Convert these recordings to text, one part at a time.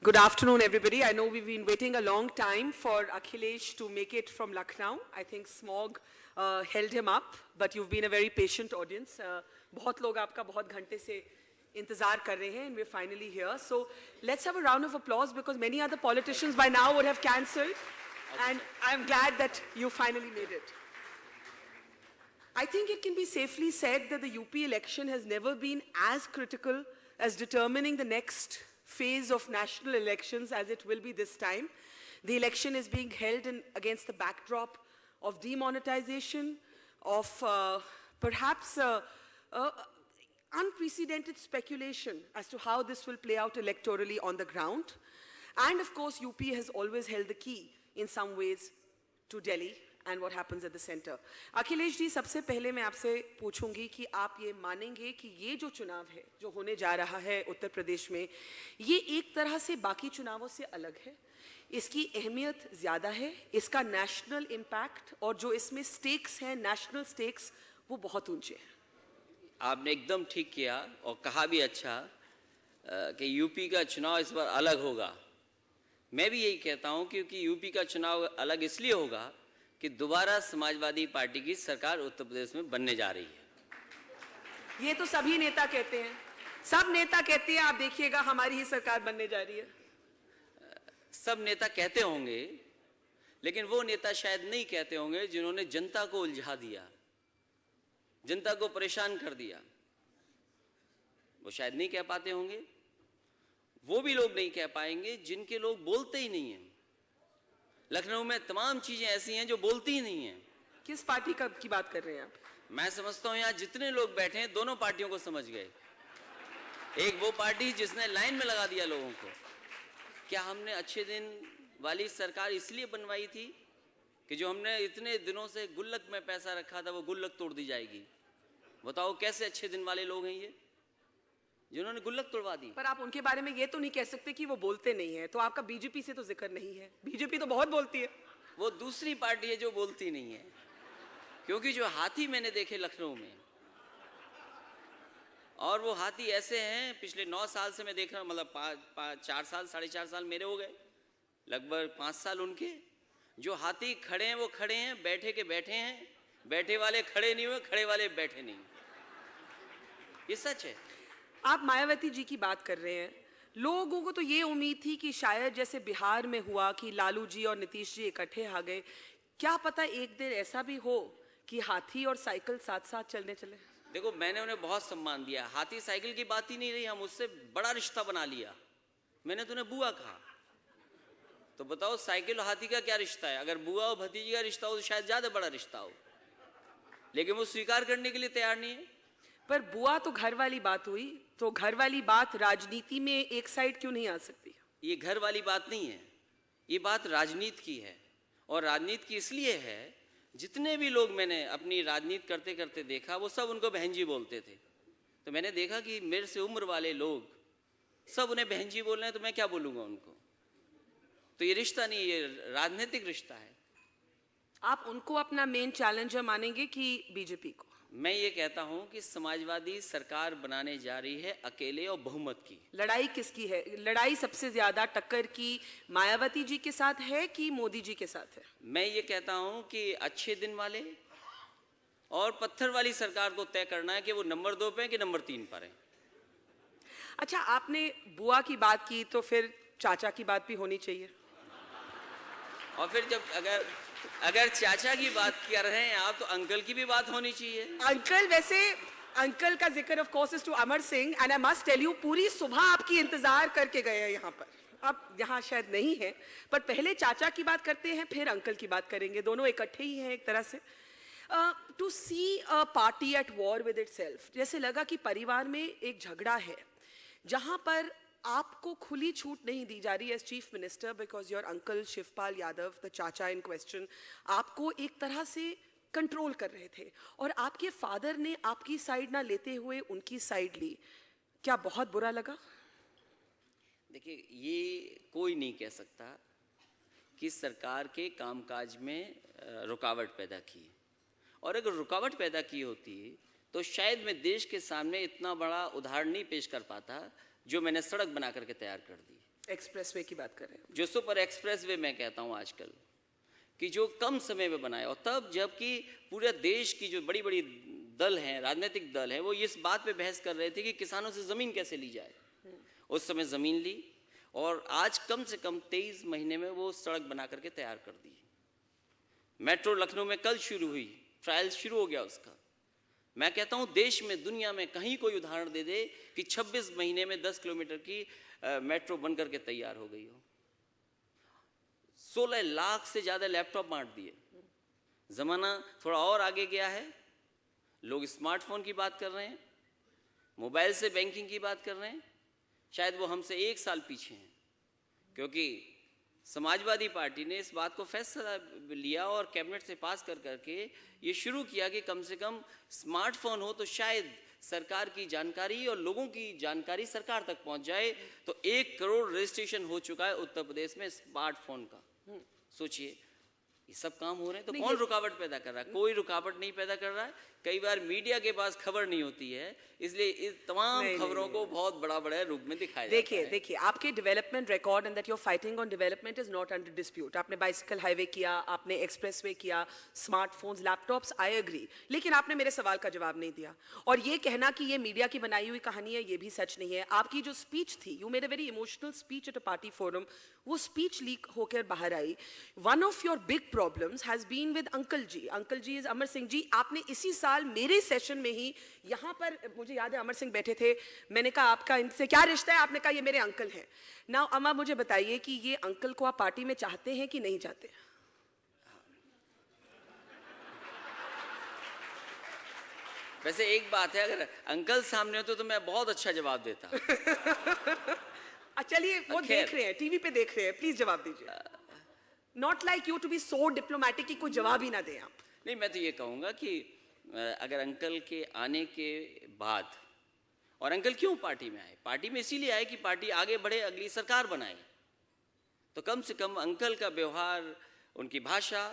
Good afternoon, everybody. I know we've been waiting a long time for Akhilesh to make it from Lucknow. I think smog held him up, but you've been a very patient audience. बहुत लोग आपका बहुत घंटे से इंतजार कर रहे हैं, and we're finally here. So let's have a round of applause because many other politicians by now would have cancelled, and I'm glad that you finally made it. I think it can be safely said that the UP election has never been as critical as determining the next phase of national elections as it will be this time. The election is being held against the backdrop of demonetization, of perhaps unprecedented speculation as to how this will play out electorally on the ground. And of course, UP has always held the key in some ways to Delhi and what happens at the center. Akhilesh ji, सबसे पहले मैं आपसे पूछूंगी कि आप ये मानेंगे कि ये जो चुनाव है जो होने जा रहा है उत्तर प्रदेश में, ये एक तरह से बाकी चुनावों से अलग है, इसकी अहमियत ज़्यादा है, इसका नेशनल इम्पैक्ट और जो इसमें स्टेक्स हैं, नेशनल स्टेक्स, वो बहुत ऊंचे हैं। आपने एकदम ठीक किया और कहा भी अच्छा कि यूपी का चुनाव इस बार अलग होगा। मैं भी यही कहता हूं क्योंकि यूपी का चुनाव अलग इसलिए होगा कि दोबारा समाजवादी पार्टी की सरकार उत्तर प्रदेश में बनने जा रही है। ये तो सभी नेता कहते हैं, सब नेता कहते हैं, आप देखिएगा हमारी ही सरकार बनने जा रही है। सब नेता कहते होंगे, लेकिन वो नेता शायद नहीं कहते होंगे जिन्होंने जनता को उलझा दिया, जनता को परेशान कर दिया। वो शायद नहीं कह पाते होंगे। वो भी लोग नहीं कह पाएंगे जिनके लोग बोलते ही नहीं हैं। लखनऊ में तमाम चीजें ऐसी हैं जो बोलती ही नहीं हैं। किस पार्टी की बात कर रहे हैं आप? मैं समझता हूं यहाँ जितने लोग बैठे हैं दोनों पार्टियों को समझ गए। एक वो पार्टी जिसने लाइन में लगा दिया लोगों को। क्या हमने अच्छे दिन वाली सरकार इसलिए बनवाई थी कि जो हमने इतने दिनों से गुल्लक में पैसा रखा था वो गुल्लक तोड़ दी जाएगी? बताओ कैसे अच्छे दिन वाले लोग हैं ये जिन्होंने गुल्लक तोड़वा दी। पर आप उनके बारे में ये तो नहीं कह सकते कि वो बोलते नहीं है, तो आपका बीजेपी से तो जिक्र नहीं है। बीजेपी तो बहुत बोलती है। वो दूसरी पार्टी है जो बोलती नहीं है, क्योंकि जो हाथी मैंने देखे लखनऊ में, और वो हाथी ऐसे हैं, पिछले 9 साल से मैं देख रहा हूँ, मतलब 4 साल 4.5 साल मेरे हो गए, लगभग 5 साल उनके। जो हाथी खड़े हैं वो खड़े हैं, बैठे के बैठे हैं, बैठे वाले खड़े नहीं हुए, खड़े वाले बैठे नहीं। ये सच है। आप मायावती जी की बात कर रहे हैं। लोगों को तो ये उम्मीद थी कि शायद जैसे बिहार में हुआ कि लालू जी और नीतीश जी इकट्ठे आ गए, क्या पता एक दिन ऐसा भी हो कि हाथी और साइकिल साथ साथ चलने चले। देखो, मैंने उन्हें बहुत सम्मान दिया। हाथी साइकिल की बात ही नहीं रही, हम उससे बड़ा रिश्ता बना लिया। मैंने तो उन्हें बुआ कहा। तो बताओ साइकिल और हाथी का क्या रिश्ता है? अगर बुआ और भतीजी का रिश्ता हो तो शायद ज्यादा बड़ा रिश्ता हो, लेकिन वो स्वीकार करने के लिए तैयार नहीं है। पर बुआ तो घर वाली बात हुई, तो घर वाली बात राजनीति में एक साइड क्यों नहीं आ सकती? ये घर वाली बात नहीं है, ये बात राजनीति की है। और राजनीति की इसलिए है, जितने भी लोग मैंने अपनी राजनीति करते करते देखा वो सब उनको बहन जी बोलते थे। तो मैंने देखा कि मेरे से उम्र वाले लोग सब उन्हें बहन जी बोल रहे हैं, तो मैं क्या बोलूँगा उनको? तो ये रिश्ता नहीं, ये राजनीतिक रिश्ता है। आप उनको अपना मेन चैलेंजर मानेंगे कि बीजेपी को? मैं ये कहता हूं कि समाजवादी सरकार बनाने जा रही है अकेले और बहुमत की। लड़ाई किसकी है? लड़ाई सबसे ज्यादा टक्कर की मायावती जी के साथ है कि मोदी जी के साथ है? मैं ये कहता हूं कि अच्छे दिन वाले और पत्थर वाली सरकार को तय करना है कि वो नंबर 2 पे है कि नंबर 3 पर है। अच्छा, आपने बुआ की बात की तो फिर चाचा की बात भी होनी चाहिए। और फिर जब अगर चाचा की बात कर रहे हैं आप, तो अंकल की भी बात होनी चाहिए। अंकल, वैसे अंकल का जिक्र of course is to Amar Singh, and I must tell you, पूरी सुबह आपकी इंतजार करके गए हैं यहाँ पर। अब यहाँ शायद नहीं है, पर पहले चाचा की बात करते हैं, फिर अंकल की बात करेंगे। दोनों इकट्ठे ही हैं एक तरह से। To see a party at war with itself, जैसे लगा कि परिवार में एक झगड़ा है जहाँ पर आपको खुली छूट नहीं दी जा रही as chief minister, because your uncle Shivpal Yadav, the chacha in question, आपको एक तरह से कंट्रोल कर रहे थे और आपके फादर ने आपकी साइड ना लेते हुए उनकी साइड ली। क्या बहुत बुरा लगा? देखिए, ये कोई नहीं कह सकता कि सरकार के कामकाज में रुकावट पैदा की, और अगर रुकावट पैदा की होती तो शायद मैं देश के सामने इतना बड़ा उदाहरण नहीं पेश कर पाता जो मैंने सड़क बना करके तैयार कर दी। एक्सप्रेसवे की बात कर रहे हैं। जो सुपर एक्सप्रेस वे मैं कहता हूं आजकल, कि जो कम समय में बनाया, और तब जबकि पूरे देश की जो बड़ी बड़ी दल हैं, राजनीतिक दल हैं, वो इस बात पे बहस कर रहे थे कि किसानों से ज़मीन कैसे ली जाए। उस समय ज़मीन ली, और आज कम से कम 23 महीने में वो सड़क बना करके तैयार कर दी। मेट्रो लखनऊ में कल शुरू हुई, ट्रायल शुरू हो गया उसका। मैं कहता हूं देश में, दुनिया में कहीं कोई उदाहरण दे दे कि 26 महीने में 10 किलोमीटर की मेट्रो बन करके तैयार हो गई हो। 16 लाख से ज़्यादा लैपटॉप बांट दिए। ज़माना थोड़ा और आगे गया है, लोग स्मार्टफोन की बात कर रहे हैं, मोबाइल से बैंकिंग की बात कर रहे हैं। शायद वो हमसे 1 साल पीछे हैं, क्योंकि समाजवादी पार्टी ने इस बात को फैसला लिया और कैबिनेट से पास कर करके ये शुरू किया कि कम से कम स्मार्टफोन हो तो शायद सरकार की जानकारी और लोगों की जानकारी सरकार तक पहुंच जाए। तो 1 करोड़ रजिस्ट्रेशन हो चुका है उत्तर प्रदेश में स्मार्टफोन का। सोचिए, ये सब काम हो रहे हैं, तो कौन रुकावट पैदा कर रहा है? कोई रुकावट नहीं पैदा कर रहा है। कई बार मीडिया के पास खबर नहीं होती है, इसलिए इस तमाम खबरों को बहुत बड़ा बड़ा रूप में दिखाया जाता है। देखिए, आपके development record and that you are fighting on development is not under dispute. आपने बाइसिकल हाईवे किया, आपने एक्सप्रेसवे किया, स्मार्टफोन्स, लैपटॉप्स, आई एग्री। लेकिन आपने मेरे सवाल का जवाब नहीं दिया। और ये कहना कि ये मीडिया की बनाई हुई कहानी है, ये भी सच नहीं है। आपकी जो स्पीच थी, you made a very emotional speech at a party forum, वो स्पीच लीक होकर बाहर आई। One of your big problems has been with uncle ji. Uncle ji is Amar Singh ji. आपने इसी साल मेरे सेशन में ही, यहाँ पर मुझे याद है अमर सिंह बैठे थे, मैंने कहा आपका इनसे क्या रिश्ता है? आपने कहा ये मेरे अंकल हैं। नाउ अम्मा, मुझे बताइए कि ये अंकल को आप पार्टी में चाहते हैं कि नहीं चाहते? वैसे एक बात है, अगर अंकल सामने होते तो मैं बहुत अच्छा जवाब देता। चलिए, वो देख रहे हैं, टीवी पे देख रहे हैं, प्लीज जवाब दीजिए। Not like you to be so diplomatic कि कोई जवाब ही ना दें आप। नहीं, मैं तो ये कहूँगा कि अगर अंकल के आने के बाद, और अंकल क्यों पार्टी में आए? पार्टी में इसीलिए आए कि पार्टी आगे बढ़े, अगली सरकार बनाए। तो कम से कम अंकल का व्यवहार, उनकी भाषा,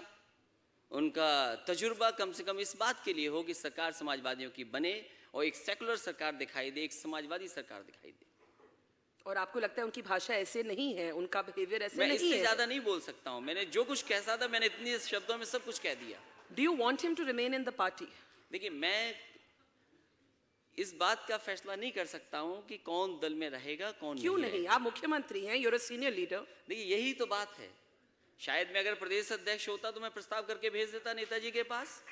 उनका तजुर्बा कम से कम इस बात के लिए हो कि सरकार समाजवादियों की बने और एक सेकुलर सरकार दिखाई दे, एक समाजवादी सरकार दिखाई दे। और आपको लगता है उनकी भाषा ऐसे नहीं है, उनका बिहेवियर ऐसे मैं नहीं है? इससे ज्यादा नहीं बोल सकता हूँ। मैंने जो कुछ कहता था, मैंने इतने शब्दों में सब कुछ कह दिया। Do you want him to remain in the party? देखिए, मैं इस बात का फैसला नहीं कर सकता हूँ कि कौन दल में रहेगा, कौन क्यों नहीं? आप मुख्यमंत्री हैं, यूर अ सीनियर लीडर। देखिए, यही तो बात है। शायद मैं अगर प्रदेश अध्यक्ष होता तो मैं प्रस्ताव करके भेज देता नेताजी के पास।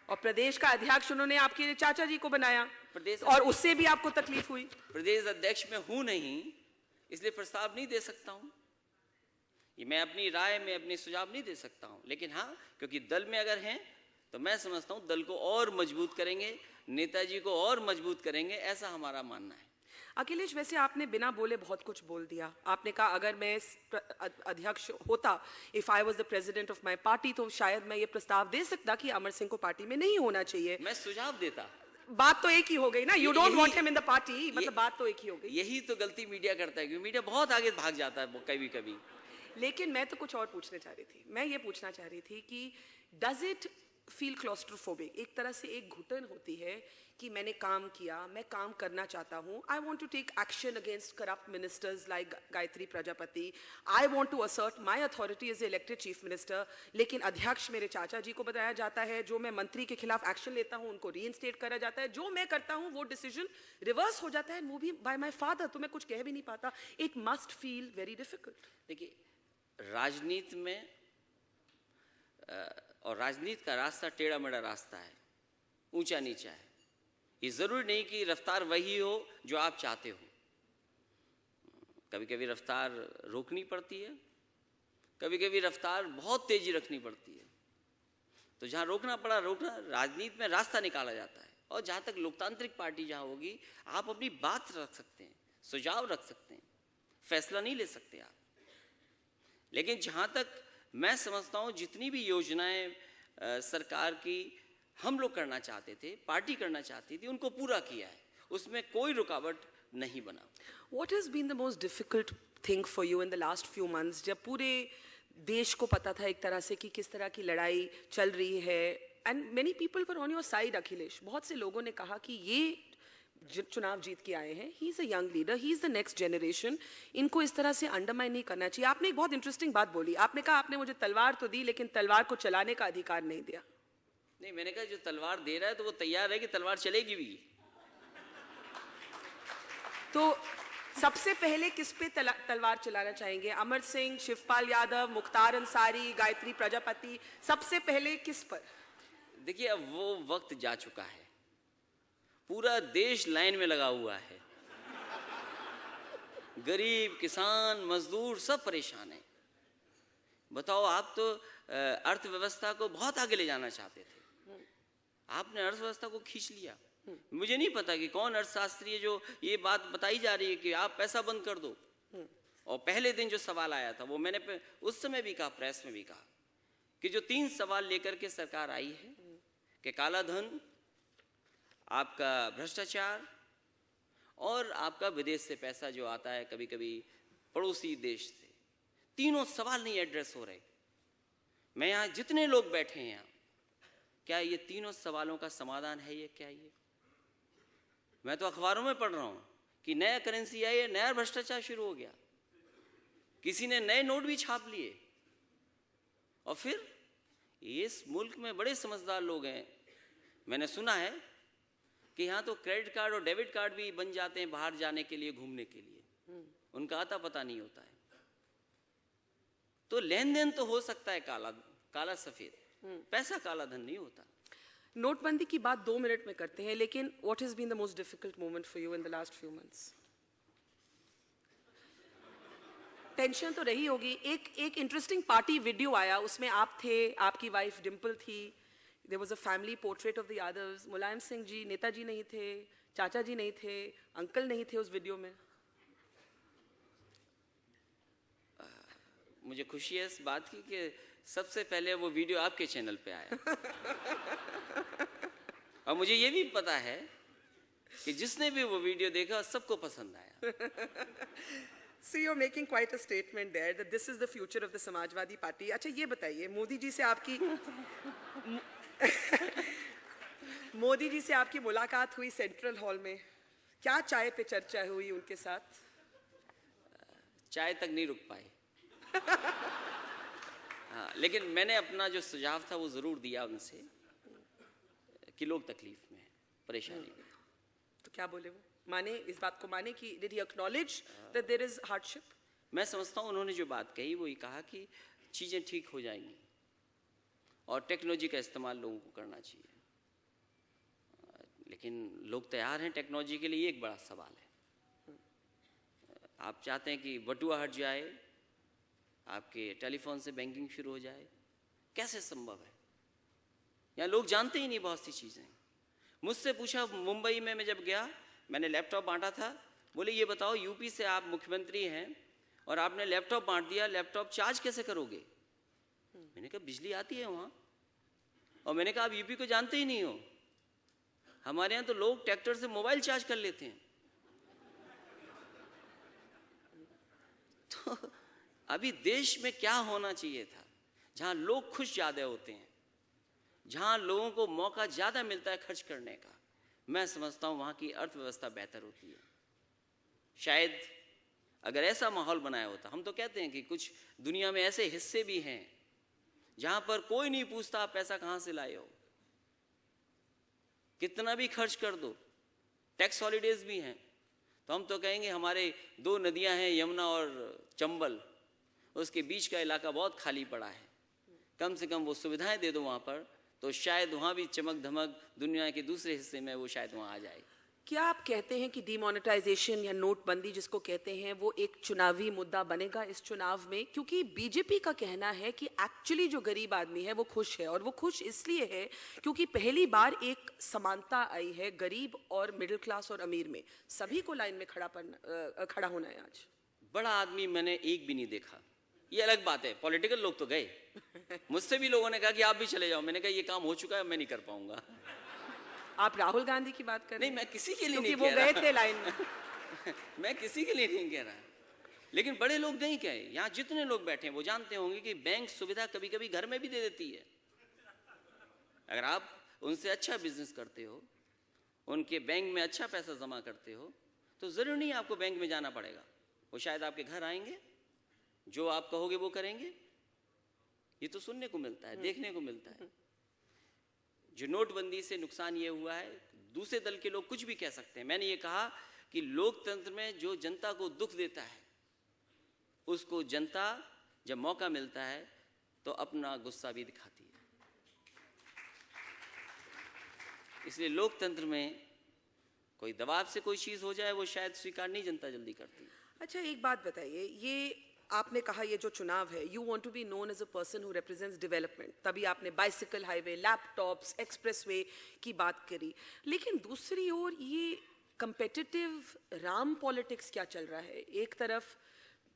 और प्रदेश का अध्यक्ष उन्होंने आपके चाचा जी को बनाया, प्रदेश और उससे भी आपको तकलीफ हुई। प्रदेश अध्यक्ष में हूं नहीं, इसलिए प्रस्ताव नहीं दे सकता हूं। ये मैं अपनी राय में अपनी सुझाव नहीं दे सकता हूं। लेकिन हाँ, क्योंकि दल में अगर हैं तो मैं समझता हूं दल को और मजबूत करेंगे, नेताजी को और मजबूत करेंगे, ऐसा हमारा मानना है। अखिलेश, वैसे आपने बिना बोले बहुत कुछ बोल दिया। आपने कहा अगर मैं अध्यक्ष होता, if I was the president of my party, तो शायद मैं ये प्रस्ताव दे सकता कि अमर सिंह को पार्टी में नहीं होना चाहिए। मैं सुझाव देता। बात तो एक ही हो गई ना, you don't want him in the party, मतलब बात तो एक ही हो गई। यही तो गलती मीडिया करता है, क्योंकि मीडिया बहुत आगे भाग जाता है कभी कभी। लेकिन मैं तो कुछ और पूछना चाह रही थी। मैं ये पूछना चाह रही थी कि डज इट फील क्लॉस्ट्रोफोबिक? एक तरह से एक घुटन होती है कि मैंने काम किया, मैं काम करना चाहता हूँ, I want to take action against corrupt ministers like Gayatri Prajapati, I want to assert my authority as elected chief minister, लेकिन अध्यक्ष मेरे चाचा जी को बताया जाता है। जो मैं मंत्री के खिलाफ एक्शन लेता हूँ उनको रीइंस्टेट करा जाता है। जो मैं करता हूँ वो डिसीजन रिवर्स हो जाता है, वो भी बाय माई फादर, तो मैं कुछ कह भी नहीं पाता। It must feel very difficult. देखिए, राजनीति में और राजनीति का रास्ता टेढ़ा मेढ़ा रास्ता है, ऊंचा नीचा है। ये जरूरी नहीं कि रफ्तार वही हो जो आप चाहते हो। कभी कभी रफ्तार रोकनी पड़ती है, कभी कभी रफ्तार बहुत तेजी रखनी पड़ती है। तो जहाँ रोकना पड़ा रोकना, राजनीति में रास्ता निकाला जाता है। और जहाँ तक लोकतांत्रिक पार्टी जहाँ होगी, आप अपनी बात रख सकते हैं, सुझाव रख सकते हैं, फैसला नहीं ले सकते आप। लेकिन जहाँ तक मैं समझता हूँ, जितनी भी योजनाएं सरकार की हम लोग करना चाहते थे, पार्टी करना चाहती थी, उनको पूरा किया है, उसमें कोई रुकावट नहीं बना। What has been the most difficult thing for you in the last few months, जब पूरे देश को पता था एक तरह से कि किस तरह की लड़ाई चल रही है, and many people were on your side, Akhilesh. बहुत से लोगों ने कहा कि ये चुनाव जीत के आए हैं, he is a young leader, he is the next generation. इनको इस तरह से अंडरमाइन नहीं करना चाहिए. आपने एक बहुत इंटरेस्टिंग बात बोली. आपने कहा आपने मुझे तलवार तो दी लेकिन तलवार को चलाने का अधिकार नहीं दिया. नहीं, मैंने कहा जो तलवार दे रहा है तो वो तैयार है कि तलवार चलेगी भी. तो सबसे पहले किस पे तलवार चलाना चाहेंगे? अमर सिंह, शिवपाल यादव, मुख्तार अंसारी, गायत्री प्रजापति, सबसे पहले किस पर? देखिए, अब वो वक्त जा चुका है. पूरा देश लाइन में लगा हुआ है. गरीब, किसान, मजदूर सब परेशान हैं. बताओ, आप तो अर्थव्यवस्था को बहुत आगे ले जाना चाहते थे. आपने अर्थव्यवस्था को खींच लिया. मुझे नहीं पता कि कौन अर्थशास्त्री है जो ये बात बताई जा रही है कि आप पैसा बंद कर दो. और पहले दिन जो सवाल आया था वो मैंने उस समय भी कहा, प्रेस में भी कहा कि जो 3 सवाल लेकर के सरकार आई है कि काला धन, आपका भ्रष्टाचार और आपका विदेश से पैसा जो आता है कभी कभी पड़ोसी देश से, तीनों सवाल नहीं एड्रेस हो रहे. मैं यहाँ जितने लोग बैठे हैं यहाँ, क्या ये तीनों सवालों का समाधान है ये? क्या ये? मैं तो अखबारों में पढ़ रहा हूँ कि नया करेंसी आई है, नया भ्रष्टाचार शुरू हो गया. किसी ने नए नोट भी छाप लिए. और फिर इस मुल्क में बड़े समझदार लोग हैं. मैंने सुना है कि यहाँ तो क्रेडिट कार्ड और डेबिट कार्ड भी बन जाते हैं बाहर जाने के लिए, घूमने के लिए. उनका आता पता नहीं होता है. तो लेन देन तो हो सकता है काला सफेद, पैसा काला धन नहीं होता. नोटबंदी की बात 2 मिनट में करते हैं, लेकिन what has been the most difficult moment for you in the last few months? Tension तो रही होगी. एक इंटरेस्टिंग पार्टी वीडियो आया, उसमें आप थे, आपकी वाइफ डिम्पल थी, there was a family portrait of the Yadavs. Mulayam Singh ji, Netaji नहीं थे, चाचा जी नहीं थे, अंकल नहीं थे उस वीडियो में. मुझे खुशी है इस बात की कि सबसे पहले वो वीडियो आपके चैनल पे आया. और मुझे ये भी पता है कि जिसने भी वो वीडियो देखा सबको पसंद आया. So you're making quite a statement there that this is the future of the Samajwadi Party. अच्छा, ये बताइए, मोदी जी से आपकी मोदी जी से आपकी मुलाकात हुई सेंट्रल हॉल में. क्या चाय पे चर्चा हुई उनके साथ? चाय तक नहीं रुक पाए. हाँ, लेकिन मैंने अपना जो सुझाव था वो ज़रूर दिया उनसे कि लोग तकलीफ में हैं, परेशानी में. तो क्या बोले वो? माने, इस बात को माने कि did he acknowledge that there is hardship? मैं समझता हूँ उन्होंने जो बात कही वो ये कहा कि चीज़ें ठीक हो जाएंगी और टेक्नोलॉजी का इस्तेमाल लोगों को करना चाहिए. लेकिन लोग तैयार हैं टेक्नोलॉजी के लिए, ये एक बड़ा सवाल है. आप चाहते हैं कि बटुआ हट जाए, आपके टेलीफोन से बैंकिंग शुरू हो जाए, कैसे संभव है? यहाँ लोग जानते ही नहीं बहुत सी चीज़ें. मुझसे पूछा मुंबई में, मैं जब गया, मैंने लैपटॉप बांटा था. बोले ये बताओ, यूपी से आप मुख्यमंत्री हैं और आपने लैपटॉप बांट दिया, लैपटॉप चार्ज कैसे करोगे? मैंने कहा बिजली आती है वहाँ. और मैंने कहा आप यूपी को जानते ही नहीं हो. हमारे यहाँ तो लोग ट्रैक्टर से मोबाइल चार्ज कर लेते हैं. तो अभी देश में क्या होना चाहिए था? जहाँ लोग खुश ज़्यादा होते हैं, जहाँ लोगों को मौका ज़्यादा मिलता है खर्च करने का, मैं समझता हूँ वहाँ की अर्थव्यवस्था बेहतर होती है. शायद अगर ऐसा माहौल बनाया होता. हम तो कहते हैं कि कुछ दुनिया में ऐसे हिस्से भी हैं जहाँ पर कोई नहीं पूछता आप पैसा कहाँ से लाए हो, कितना भी खर्च कर दो, टैक्स हॉलीडेज भी हैं. तो हम तो कहेंगे हमारे 2 नदियाँ हैं, यमुना और चंबल, उसके बीच का इलाका बहुत खाली पड़ा है, कम से कम वो सुविधाएं दे दो वहाँ पर, तो शायद वहाँ भी चमक धमक दुनिया के दूसरे हिस्से में वो शायद वहाँ आ जाए. क्या आप कहते हैं कि डीमोनेटाइजेशन या नोटबंदी जिसको कहते हैं वो एक चुनावी मुद्दा बनेगा इस चुनाव में? क्योंकि बीजेपी का कहना है कि एक्चुअली जो गरीब आदमी है वो खुश है, और वो खुश इसलिए है क्योंकि पहली बार एक समानता आई है गरीब और मिडिल क्लास और अमीर में. सभी को लाइन में खड़ा होना है. आज बड़ा आदमी मैंने एक भी नहीं देखा. ये अलग बात है, पॉलिटिकल लोग तो गए. मुझसे भी लोगों ने कहा कि आप भी चले जाओ. मैंने कहा ये काम हो चुका है, मैं नहीं कर पाऊंगा. आप राहुल गांधी की बात कर रहे हैं? नहीं, मैं किसी के लिए नहीं कह रहा. वो गए थे लाइन में. मैं किसी के लिए नहीं कह रहा. लेकिन बड़े लोग नहीं कहे. यहाँ जितने लोग बैठे हैं वो जानते होंगे कि बैंक सुविधा कभी कभी घर में भी दे देती है. अगर आप उनसे अच्छा बिजनेस करते हो उनके बैंक में अच्छा पैसा जमा करते हो, तो ज़रूर नहीं आपको बैंक में जाना पड़ेगा, वो शायद आपके घर आएंगे, जो आप कहोगे वो करेंगे। ये तो सुनने को मिलता है, देखने को मिलता है। जो नोटबंदी से नुकसान ये हुआ है, दूसरे दल के लोग कुछ भी कह सकते हैं। मैंने ये कहा कि लोकतंत्र में जो जनता को दुख देता है, उसको जनता जब मौका मिलता है तो अपना गुस्सा भी दिखाती है। इसलिए लोकतंत्र में कोई दबाव से कोई चीज़ हो जाए, वो शायद स्वीकार नहीं जनता जल्दी करती। अच्छा, एक बात बताइए, ये आपने कहा ये जो चुनाव है, you want to be known as a person who represents development, तभी आपने बाइसिकल हाईवे, लैपटॉप्स, एक्सप्रेसवे की बात करी, लेकिन दूसरी ओर ये कंपेटिटिव राम पॉलिटिक्स क्या चल रहा है? एक तरफ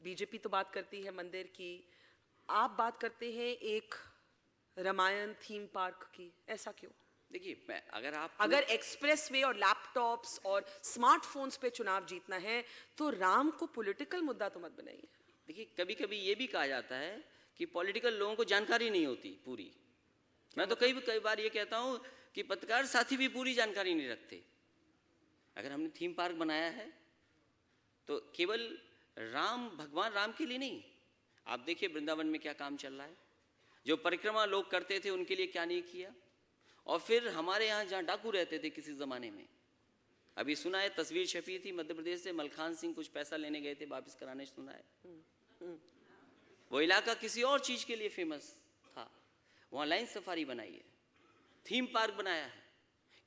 बीजेपी तो बात करती है मंदिर की, आप बात करते हैं एक रामायण थीम पार्क की, ऐसा क्यों? देखिए, अगर एक्सप्रेसवे और लैपटॉप्स और स्मार्टफोन्स पे चुनाव जीतना है तो राम को पॉलिटिकल मुद्दा तो मत बनाइए। देखिए, कभी कभी ये भी कहा जाता है कि पॉलिटिकल लोगों को जानकारी नहीं होती पूरी। मैं तो कई बार ये कहता हूँ कि पत्रकार साथी भी पूरी जानकारी नहीं रखते। अगर हमने थीम पार्क बनाया है तो केवल भगवान राम के लिए नहीं, आप देखिए वृंदावन में क्या काम चल रहा है, जो परिक्रमा लोग करते थे उनके लिए क्या नहीं किया। और फिर हमारे यहाँ जहाँ डाकू रहते थे किसी ज़माने में, अभी सुना है तस्वीर छपी थी मध्य प्रदेश से, मलखान सिंह कुछ पैसा लेने गए थे, वापस कराने, सुना है। वो इलाका किसी और चीज़ के लिए फेमस था, वहाँ लाइन सफारी बनाई है, थीम पार्क बनाया है।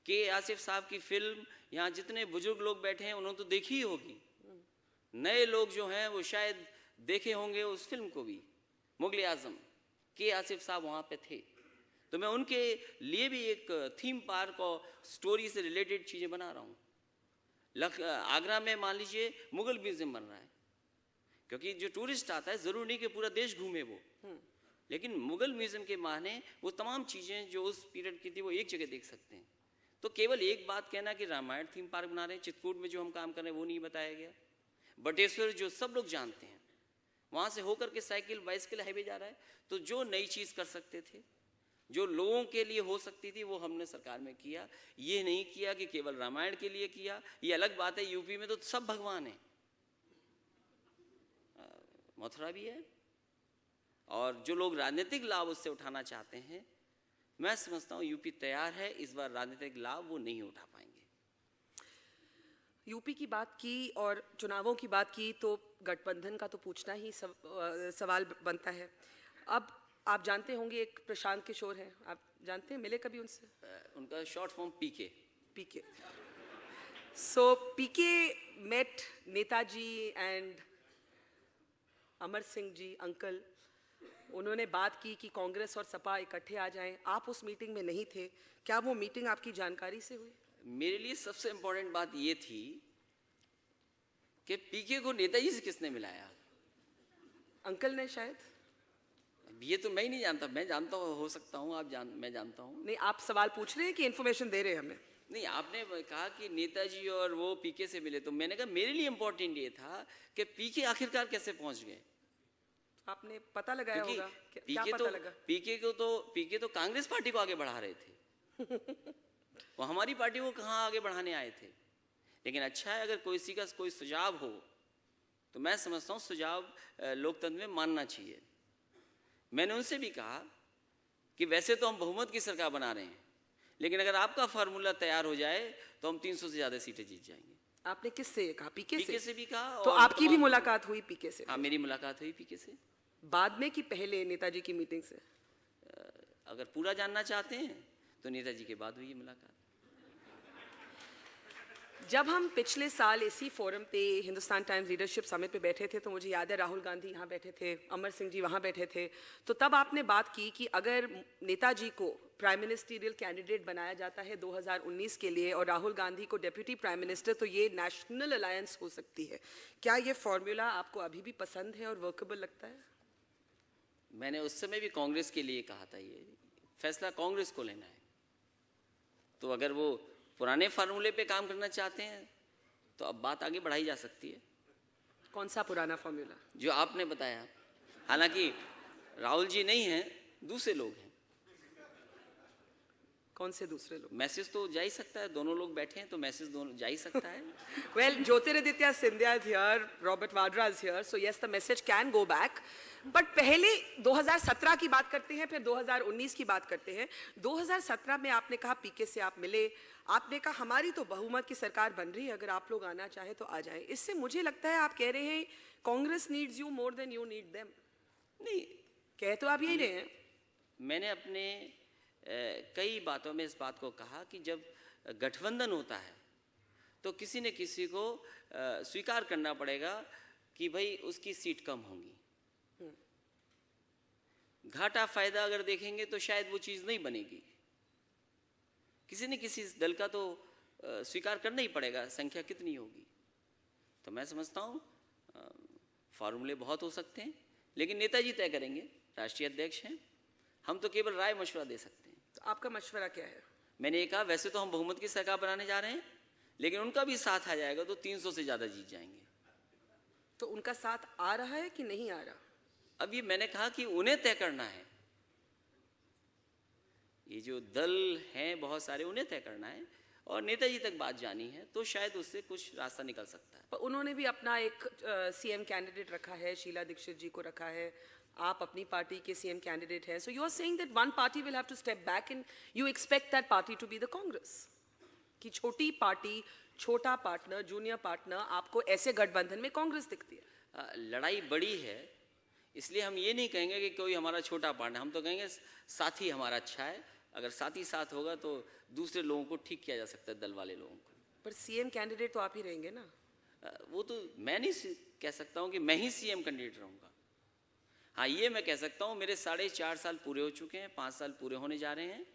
के आसिफ साहब की फिल्म यहाँ जितने बुजुर्ग लोग बैठे हैं उन्होंने तो देखी ही होगी, नए लोग जो हैं वो शायद देखे होंगे उस फिल्म को भी। मुगल आजम, के आसिफ साहब वहाँ पे थे, तो मैं उनके लिए भी एक थीम पार्क और स्टोरी से रिलेटेड चीज़ें बना रहा हूँ। आगरा में मान लीजिए मुगल म्यूजियम बन रहा है, क्योंकि जो टूरिस्ट आता है ज़रूर नहीं कि पूरा देश घूमे वो, लेकिन मुगल म्यूजियम के माने वो तमाम चीज़ें जो उस पीरियड की थी वो एक जगह देख सकते हैं। तो केवल एक बात कहना कि रामायण थीम पार्क बना रहे हैं, चित्रकूट में जो हम काम कर रहे हैं वो नहीं बताया गया। बटेश्वर जो सब लोग जानते हैं, वहाँ से होकर के साइकिल बाइसिकल हाईवे जा रहा है। तो जो नई चीज़ कर सकते थे, जो लोगों के लिए हो सकती थी, वो हमने सरकार में किया। ये नहीं किया कि केवल रामायण के लिए किया। ये अलग बात है, यूपी में तो सब भगवान हैं, मथुरा भी है, और जो लोग राजनीतिक लाभ उससे उठाना चाहते हैं, मैं समझता हूँ यूपी तैयार है, इस बार राजनीतिक लाभ वो नहीं उठा पाएंगे। यूपी की बात की और चुनावों की बात की तो गठबंधन का तो पूछना ही सवाल बनता है। अब आप जानते होंगे एक प्रशांत किशोर हैं, आप जानते हैं, मिले कभी उनसे? उनका short form PK. So PK met Netaji and Amar Singh ji uncle. उन्होंने बात की कि कांग्रेस और सपा इकट्ठे आ जाएं। आप उस मीटिंग में नहीं थे, क्या वो मीटिंग आपकी जानकारी से हुई? मेरे लिए सबसे इंपॉर्टेंट बात ये थी कि पीके को नेताजी से किसने मिलाया। अंकल ने शायद। ये तो मैं ही नहीं जानता, मैं जानता हो सकता हूँ, मैं जानता हूँ। नहीं, आप सवाल पूछ रहे हैं कि इन्फॉर्मेशन दे रहे हैं हमें? नहीं, आपने कहा कि नेताजी और वो पीके से मिले, तो मैंने कहा मेरे लिए इंपॉर्टेंट ये था कि पीके आखिरकार कैसे पहुंच गए। आपने पता लगाया होगा, क्या पीके पता लगा? पीके तो कांग्रेस पार्टी को आगे बढ़ा रहे थे वो हमारी पार्टी को कहाँ आगे बढ़ाने आए थे। लेकिन अच्छा है, अगर किसी का कोई सुझाव हो तो मैं समझता हूँ सुझाव लोकतंत्र में मानना चाहिए। मैंने उनसे भी कहा कि वैसे तो हम बहुमत की सरकार बना रहे हैं, लेकिन अगर आपका फार्मूला तैयार हो जाए तो हम 300 से ज़्यादा सीटें जीत जाएंगे। आपने किससे कहा? पीके से भी कहा। तो आपकी भी मुलाकात हुई पीके से? हाँ, मेरी मुलाकात हुई पीके से। बाद में कि पहले नेताजी की मीटिंग से? अगर पूरा जानना चाहते हैं तो नेताजी के बाद हुई मुलाकात। जब हम पिछले साल इसी फोरम पे हिंदुस्तान टाइम्स लीडरशिप समिट पे बैठे थे, तो मुझे याद है राहुल गांधी यहाँ बैठे थे, अमर सिंह जी वहाँ बैठे थे, तो तब आपने बात की कि अगर नेताजी को प्राइम मिनिस्टरियल कैंडिडेट बनाया जाता है 2019 के लिए और राहुल गांधी को डेप्यूटी प्राइम मिनिस्टर, तो ये नेशनल अलायंस हो सकती है। क्या ये फॉर्मूला आपको अभी भी पसंद है और वर्केबल लगता है? मैंने उस समय भी कांग्रेस के लिए कहा था, ये फैसला कांग्रेस को लेना है। तो अगर वो पुराने फार्मूले पे काम करना चाहते हैं तो अब बात आगे बढ़ाई जा सकती है। कौन सा पुराना फार्मूला? जो आपने बताया। हालांकि राहुल जी नहीं हैं, दूसरे लोग हैं। कौन से दूसरे लोग? मैसेज तो जा ही सकता है, दोनों लोग बैठे हैं तो मैसेज दोनों जा ही सकता है. Well, Jyotiraditya Scindia is here, Robert Vadra is here, so yes, the message can go back. But पहले 2017 की बात करते हैं, फिर 2019 की बात करते हैं. 2017 में आपने कहा पीके से आप मिले, आपने कहा हमारी तो बहुमत की सरकार बन रही है, अगर आप लोग आना चाहे तो आ जाएं. इससे मुझे लगता है आप कह रहे हैं Congress needs you more than you need them. नहीं, कह तो आप यही रहे हैं. मैंने अपने कई बातों में इस बात को कहा कि जब गठबंधन होता है तो किसी न किसी को स्वीकार करना पड़ेगा कि भाई उसकी सीट कम होंगी. घाटा फायदा अगर देखेंगे तो शायद वो चीज़ नहीं बनेगी. किसी न किसी दल का तो स्वीकार करना ही पड़ेगा, संख्या कितनी होगी. तो मैं समझता हूँ फार्मूले बहुत हो सकते हैं, लेकिन नेताजी तय करेंगे, राष्ट्रीय अध्यक्ष हैं. हम तो केवल राय मशवरा दे सकते हैं. तो आपका मशवरा क्या है? मैंने ये कहा वैसे तो हम बहुमत की सरकार बनाने जा रहे हैं, लेकिन उनका भी साथ आ जाएगा तो 300 से ज़्यादा जीत जाएंगे. तो उनका साथ आ रहा है कि नहीं आ रहा? अब ये मैंने कहा कि उन्हें तय करना है. ये जो दल हैं बहुत सारे, उन्हें तय करना है और नेताजी तक बात जानी है, तो शायद उससे कुछ रास्ता निकल सकता है. पर उन्होंने भी अपना एक सीएम कैंडिडेट रखा है, शीला दीक्षित जी को रखा है. आप अपनी पार्टी के सीएम कैंडिडेट हैं. So you are saying that one party will have to step back and you expect that party to be the Congress. कि छोटी पार्टी, छोटा पार्टनर, जूनियर पार्टनर, आपको ऐसे गठबंधन में कांग्रेस दिखती है? लड़ाई बड़ी है, इसलिए हम ये नहीं कहेंगे कि कोई हमारा छोटा पार्टनर, हम तो कहेंगे साथी हमारा अच्छा है. अगर साथी साथ होगा तो दूसरे लोगों को ठीक किया जा सकता है, दल वाले लोगों को. पर सीएम कैंडिडेट तो आप ही रहेंगे ना? वो तो मैं नहीं कह सकता हूँ कि मैं ही सीएम कैंडिडेट रहूँगा. हाँ, ये मैं कह सकता हूँ मेरे 4.5 साल पूरे हो चुके हैं, 5 साल पूरे होने जा रहे हैं.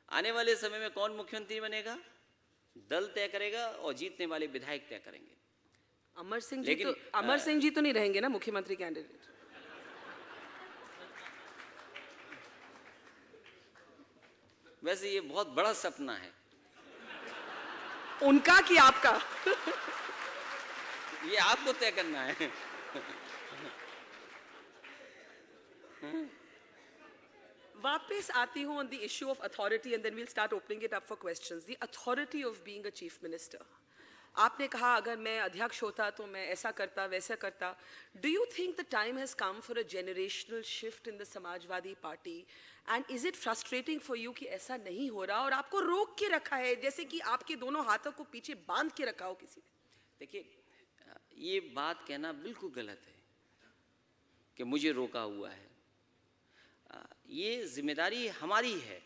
आने वाले समय में कौन मुख्यमंत्री बनेगा दल तय करेगा और जीतने वाले विधायक तय करेंगे. अमर सिंह जी तो नहीं रहेंगे ना मुख्यमंत्री कैंडिडेट? वैसे ये बहुत बड़ा सपना है. उनका कि आपका? ये आपको तय करना है. वापस आती हूँ on the issue of authority and then we'll start opening it up for questions. The authority of being a chief minister. आपने कहा अगर मैं अध्यक्ष होता तो मैं ऐसा करता, वैसा करता. Do you think the time has come for a generational shift in the Samajwadi Party? And is it frustrating for you कि ऐसा नहीं हो रहा और आपको रोक के रखा है, जैसे कि आपके दोनों हाथों को पीछे बांध के रखा हो किसी ने? देखिए, ये बात कहना बिल्कुल गलत है कि मुझे रोका हुआ है. ये जिम्मेदारी हमारी है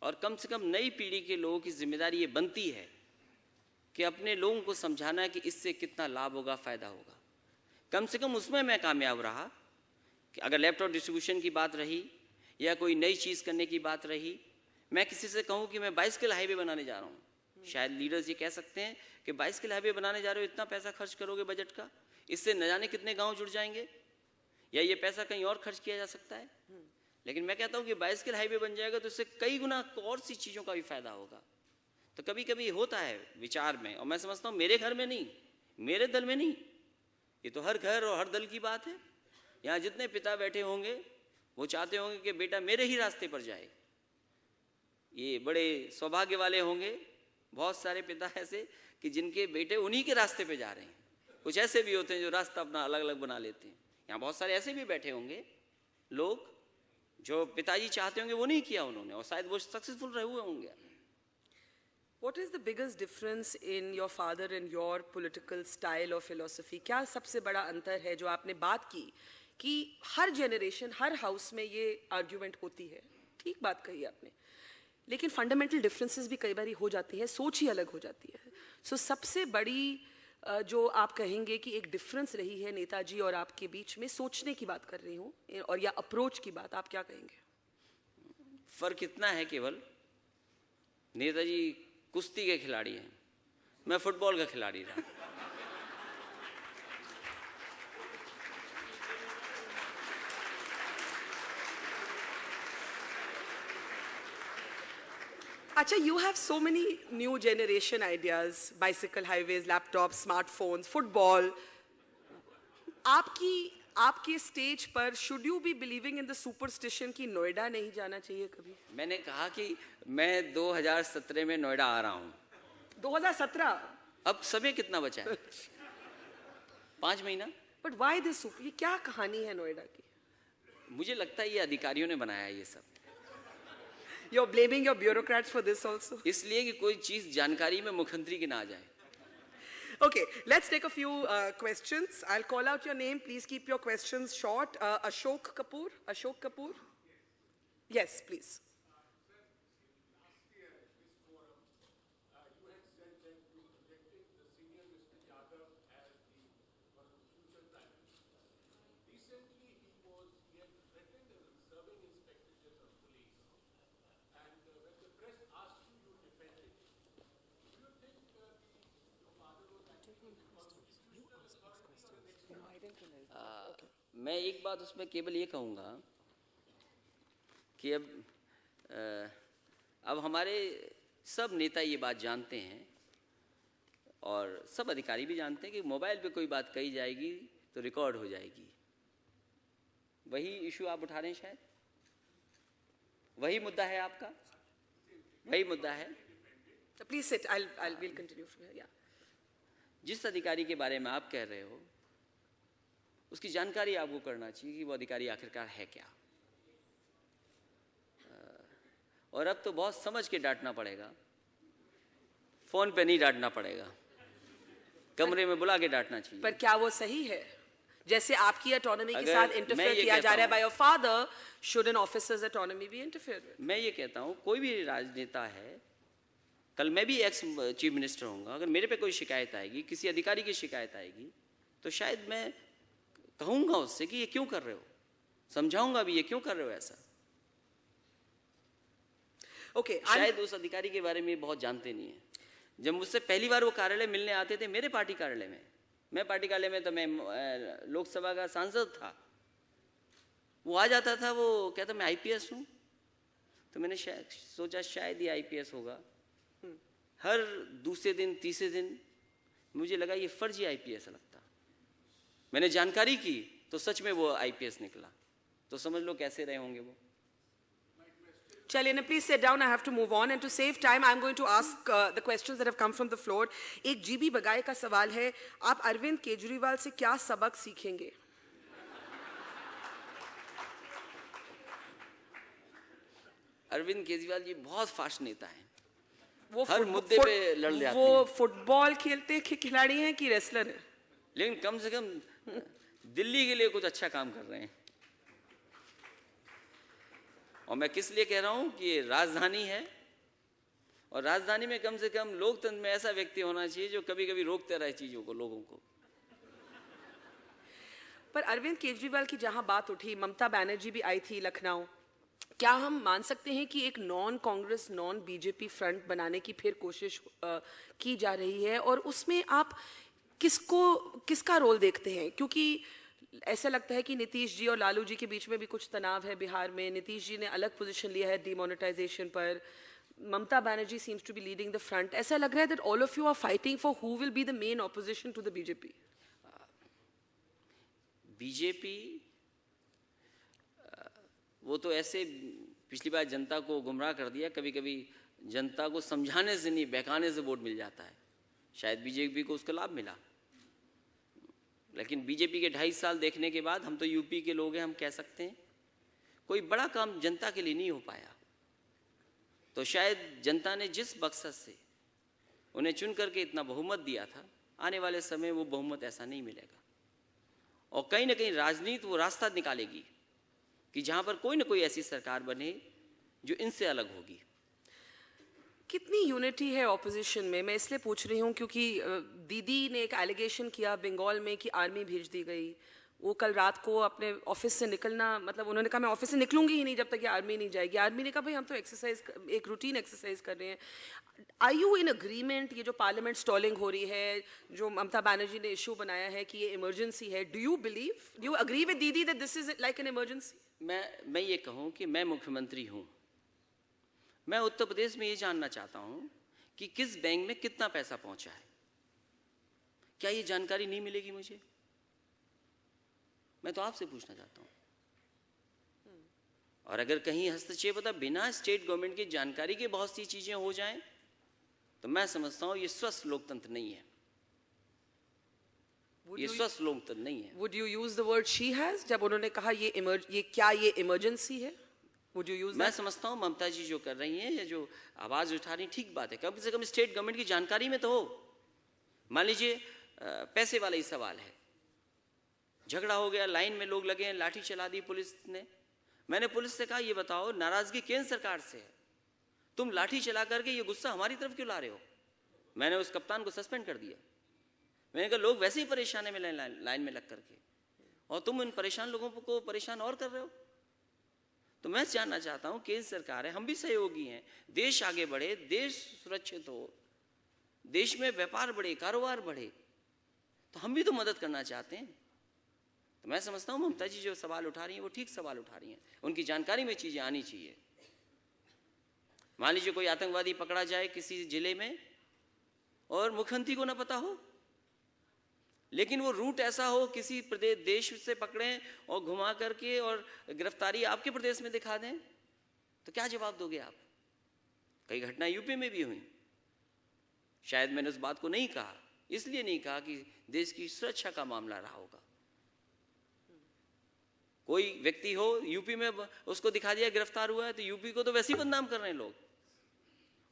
और कम से कम नई पीढ़ी के लोगों की जिम्मेदारी ये बनती है कि अपने लोगों को समझाना कि इससे कितना लाभ होगा, फ़ायदा होगा. कम से कम उसमें मैं कामयाब रहा कि अगर लैपटॉप डिस्ट्रीब्यूशन की बात रही या कोई नई चीज़ करने की बात रही, मैं किसी से कहूँ कि मैं बाइसिकल हाईवे बनाने जा रहा हूँ, शायद लीडर्स ये कह सकते हैं कि बाइसिकल हाईवे बनाने जा रहे हो, इतना पैसा खर्च करोगे बजट का, इससे न जाने कितने गाँव जुड़ जाएंगे, या ये पैसा कहीं और खर्च किया जा सकता है. लेकिन मैं कहता हूँ कि बाइसिकल हाईवे बन जाएगा तो इससे कई गुना और सी चीज़ों का भी फायदा होगा. तो कभी कभी होता है विचार में, और मैं समझता हूँ मेरे घर में नहीं, मेरे दल में नहीं, ये तो हर घर और हर दल की बात है. यहाँ जितने पिता बैठे होंगे वो चाहते होंगे कि बेटा मेरे ही रास्ते पर जाए. ये बड़े सौभाग्य वाले होंगे, बहुत सारे पिता ऐसे कि जिनके बेटे उन्हीं के रास्ते पे जा रहे हैं. कुछ ऐसे भी होते हैं जो रास्ता अपना अलग अलग बना लेते हैं. यहाँ बहुत सारे ऐसे भी बैठे होंगे लोग जो पिताजी चाहते होंगे वो नहीं किया उन्होंने, और शायद वो सक्सेसफुल रहे हुए होंगे. What is the biggest difference in your father and your political style or philosophy? क्या सबसे बड़ा अंतर है जो आपने बात की कि हर जनरेशन, हर हाउस में ये आर्ग्यूमेंट होती है? ठीक बात कही आपने, लेकिन फंडामेंटल डिफरेंसेस भी कई बार हो जाती है, सोच ही अलग हो जाती है. सो सबसे बड़ी जो आप कहेंगे कि एक डिफरेंस रही है नेताजी और आपके बीच में, सोचने की बात कर रही हूँ, और या अप्रोच की बात, आप क्या कहेंगे? फर्क इतना है केवल, नेताजी कुश्ती के खिलाड़ी हैं, मैं फुटबॉल का खिलाड़ी रहा. अच्छा, you have so many new generation ideas, bicycle highways, laptops, smartphones, football. आपकी आपके स्टेज पर should you be believing in the superstition कि नोएडा नहीं जाना चाहिए कभी? मैंने कहा कि मैं 2017 में नोएडा आ रहा हूँ। 2017? अब समय कितना बचा है? 5 महीना। But why this? ये क्या कहानी है नोएडा की? मुझे लगता है ये अधिकारियों ने बनाया है ये सब, you are blaming your bureaucrats for this also? इसलिए कि कोई चीज जानकारी में मुख्यमंत्री की ना आ जाए। Okay, let's take a few questions. I'll call out your name. Please keep your questions short. Ashok Kapoor. Ashok Kapoor. Yes, please. मैं एक बात उसमें केवल ये कहूँगा कि अब हमारे सब नेता ये बात जानते हैं और सब अधिकारी भी जानते हैं कि मोबाइल पे कोई बात कही जाएगी तो रिकॉर्ड हो जाएगी। वही इशू आप उठा रहे हैं, शायद वही मुद्दा है आपका, वही मुद्दा है। Please sit. We'll continue from here. Yeah. जिस अधिकारी के बारे में आप कह रहे हो उसकी जानकारी आपको करना चाहिए कि वो अधिकारी आखिरकार है क्या। और अब तो बहुत समझ के डांटना पड़ेगा, फोन पे नहीं डांटना पड़ेगा, कमरे में बुला के डांटना चाहिए। पर क्या वो सही है? जैसे आपकी ऑटोनॉमी के अगर साथ मैं इंटरफेयर ये किया कहता जा रहा है हूं- by your father, should an officers autonomy be interfere with? मैं ये कहता हूँ कोई भी राजनेता है, कल मैं भी एक्स चीफ मिनिस्टर होऊंगा, अगर मेरे पे कोई शिकायत आएगी, किसी अधिकारी की शिकायत आएगी, तो शायद मैं कहूंगा उससे कि ये क्यों कर रहे हो, समझाऊंगा भी ये क्यों कर रहे हो ऐसा। ओके, शायद उस अधिकारी के बारे में बहुत जानते नहीं है। जब मुझसे पहली बार वो कार्यालय मिलने आते थे, मेरे पार्टी कार्यालय में, मैं पार्टी कार्यालय में तो मैं लोकसभा का सांसद था, वो आ जाता था, वो कहता मैं आईपीएस हूँ, तो मैंने सोचा शायद ये आईपीएस होगा। हर दूसरे दिन तीसरे दिन मुझे लगा ये फर्जी आईपीएस लगता, मैंने जानकारी की तो सच में वो आईपीएस निकला, तो समझ लो कैसे रहे होंगे वो। चलिए, please sit down. I have to move on, and to save time, I'm going to ask the questions that have come from the floor. एक जीबी बगाए का सवाल है, आप अरविंद केजरीवाल से क्या सबक सीखेंगे? अरविंद केजरीवाल जी बहुत फास्ट नेता हैं, वो हर मुद्दे पे लड़ जाते वो हैं। फुटबॉल खेलते खिलाड़ी हैं कि रेसलर हैं? लेकिन कम से कम दिल्ली के लिए कुछ अच्छा काम कर रहे हैं। और मैं किस लिए कह रहा हूं कि ये राजधानी है, और राजधानी में कम से कम लोकतंत्र में ऐसा व्यक्ति होना चाहिए जो कभी कभी रोकते रहे चीजों को, लोगों को। पर अरविंद केजरीवाल की जहां बात उठी, ममता बनर्जी भी आई थी लखनऊ, क्या हम मान सकते हैं कि एक non Congress non BJP front बनाने की फिर कोशिश की जा रही है? और उसमें आप किसका रोल देखते हैं? क्योंकि ऐसा लगता है कि नीतीश जी और लालू जी के बीच में भी कुछ तनाव है बिहार में। नीतीश जी ने अलग पोजीशन लिया है डिमोनेटाइजेशन पर, Mamata Banerjee seems to be leading the front. ऐसा लग रहा है that all of you are fighting for who will be the main opposition to the BJP. BJP वो तो ऐसे पिछली बार जनता को गुमराह कर दिया, कभी कभी जनता को समझाने से नहीं बहकाने से वोट मिल जाता है, शायद बीजेपी को उसका लाभ मिला। लेकिन बीजेपी के 2.5 साल देखने के बाद, हम तो यूपी के लोग हैं, हम कह सकते हैं कोई बड़ा काम जनता के लिए नहीं हो पाया। तो शायद जनता ने जिस मकसद से उन्हें चुन करके इतना बहुमत दिया था, आने वाले समय वो बहुमत ऐसा नहीं मिलेगा। और कहीं ना कहीं राजनीति वो रास्ता निकालेगी कि जहां पर कोई ना कोई ऐसी सरकार बने जो इनसे अलग होगी। कितनी यूनिटी है ऑपोजिशन में? मैं इसलिए पूछ रही हूँ क्योंकि दीदी ने एक एलिगेशन किया बंगाल में कि आर्मी भेज दी गई। वो कल रात को अपने ऑफिस से निकलना, मतलब उन्होंने कहा मैं ऑफिस से निकलूंगी ही नहीं जब तक ये आर्मी नहीं जाएगी। आर्मी ने कहा भाई हम तो एक्सरसाइज, एक रूटीन एक्सरसाइज कर रहे हैं। Are you in agreement? ये जो पार्लियामेंट स्टॉलिंग हो रही है, जो ममता बनर्जी ने इशू बनाया है कि ये इमरजेंसी है, do you believe, do you agree with Didi that this is like an emergency? मैं ये कहूं कि मैं मुख्यमंत्री हूं, मैं उत्तर प्रदेश में ये जानना चाहता हूं कि किस बैंक में कितना पैसा पहुंचा है। क्या ये जानकारी नहीं मिलेगी मुझे? मैं तो आपसे पूछना चाहता हूँ। और अगर कहीं हस्तक्षेप होता बिना स्टेट गवर्नमेंट की जानकारी के बहुत सी चीजें हो जाएं, तो मैं समझता हूँ ये स्वस्थ लोकतंत्र नहीं है। ये स्वस्थ लोकतंत्र नहीं है। Would you use the word she has? जब उन्होंने कहा ये इमरजेंसी है? Would you use मैं that? समझता हूँ ममता जी जो कर रही हैं या जो आवाज उठा रही हैं, ठीक बात है। कम से कम स्टेट गवर्नमेंट की जानकारी में तो हो। मान लीजिए पैसे वाला ही सवाल है, झगड़ा हो गया, लाइन में लोग लगे हैं, लाठी चला दी पुलिस ने। मैंने पुलिस से कहा ये बताओ, नाराजगी केंद्र सरकार से है, तुम लाठी चला करके ये गुस्सा हमारी तरफ क्यों ला रहे हो? मैंने उस कप्तान को सस्पेंड कर दिया। मैंने कहा लोग वैसे ही परेशान है लाइन में लग करके, और तुम इन परेशान लोगों को परेशान और कर रहे हो। तो मैं जानना चाहता हूं, केंद्र सरकार है, हम भी सहयोगी हैं, देश आगे बढ़े, देश सुरक्षित हो, देश में व्यापार बढ़े, कारोबार बढ़े, तो हम भी तो मदद करना चाहते हैं। तो मैं समझता हूं ममता जी जो सवाल उठा रही हैं वो ठीक सवाल उठा रही हैं, उनकी जानकारी में चीजें आनी चाहिए। मान लीजिए कोई आतंकवादी पकड़ा जाए किसी जिले में और मुख्यमंत्री को ना पता हो, लेकिन वो रूट ऐसा हो किसी प्रदेश देश से पकड़ें और घुमा करके और गिरफ्तारी आपके प्रदेश में दिखा दें, तो क्या जवाब दोगे आप? कई घटना यूपी में भी हुई। शायद मैंने उस बात को नहीं कहा, इसलिए नहीं कहा कि देश की सुरक्षा का मामला रहा होगा। कोई व्यक्ति हो यूपी में, उसको दिखा दिया गिरफ्तार हुआ है, तो यूपी को तो वैसे ही बदनाम कर रहे हैं लोग,